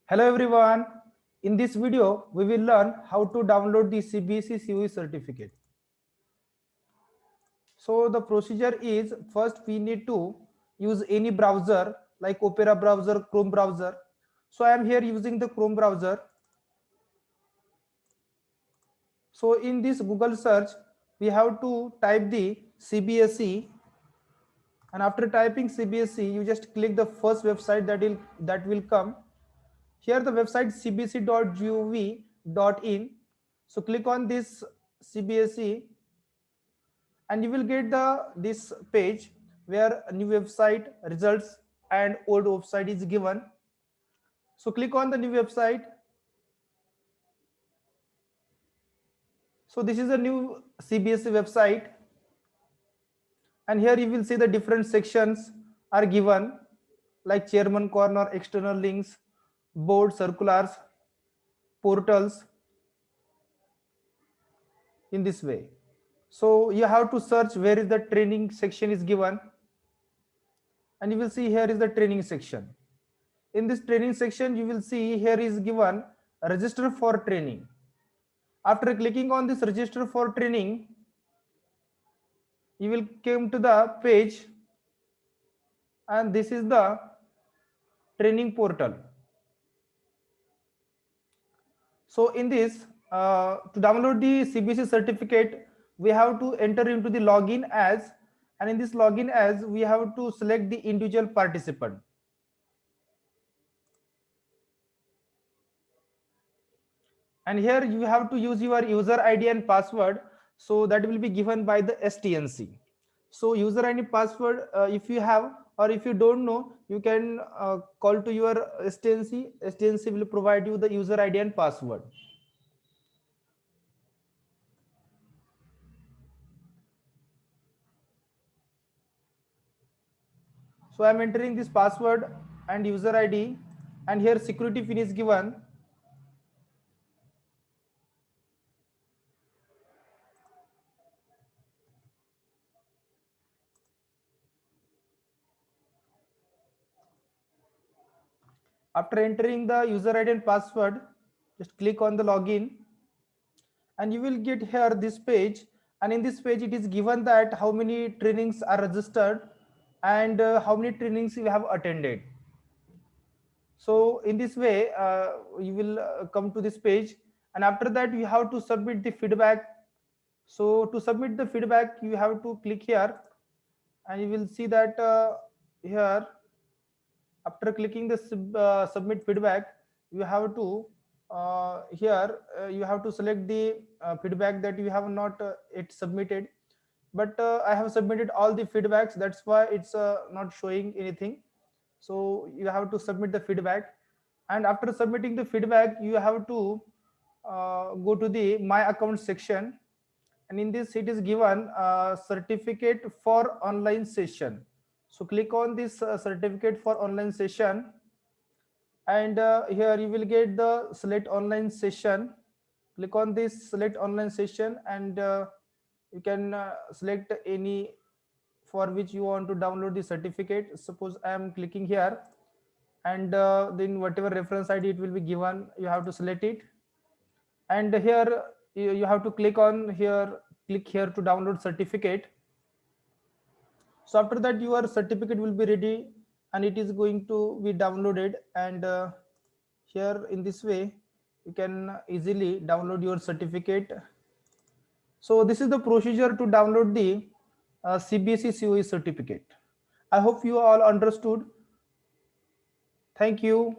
Hello everyone. In this video, we will learn how to download the CBSE COE certificate. So the procedure is first we need to use any browser like Opera browser, Chrome browser. So I am here using the Chrome browser. So in this Google search, we have to type the CBSE, and after typing CBSE, you just click the first website that will come. Here the website cbse.gov.in. So click on this CBSE and you will get this page where a new website results and old website is given. So click on the new website. So this is a new CBSE website, and here you will see the different sections are given like chairman corner, external links, board circulars, portals, in this way. So you have to search where is the training section is given, and you will see here is the training section. In this training section, you will see here is given register for training. After clicking on this register for training, you will come to the page, and this is the training portal. So in this, to download the CBSE certificate, we have to enter into the login as, and in this login as, we have to select the individual participant. And here you have to use your user ID and password, so that will be given by the STNC. So user ID password, if you have or if you don't know, you can call to your STNC will provide you the user ID and password. So I am entering this password and user ID, and here security pin is given. After entering the user ID and password, just click on the login, and you will get here this page. And in this page, it is given that how many trainings are registered and how many trainings you have attended. So in this way, you will come to this page, and after that you have to submit the feedback. So to submit the feedback, you have to click here, and you will see that here, after clicking the submit feedback, you have to here you have to select the feedback that you have not it submitted. But I have submitted all the feedbacks, that's why it's not showing anything. So you have to submit the feedback, and after submitting the feedback, you have to go to the my account section, and in this it is given certificate for online session. So click on this certificate for online session, and here you will get the select online session. Click on this select online session, and you can select any for which you want to download the certificate. Suppose I am clicking here, and then whatever reference ID it will be given, you have to select it, and here you have to click on here, click here to download certificate. So after that, your certificate will be ready, and it is going to be downloaded, and here in this way you can easily download your certificate. So this is the procedure to download the CBSE COE certificate. I hope you all understood. Thank you.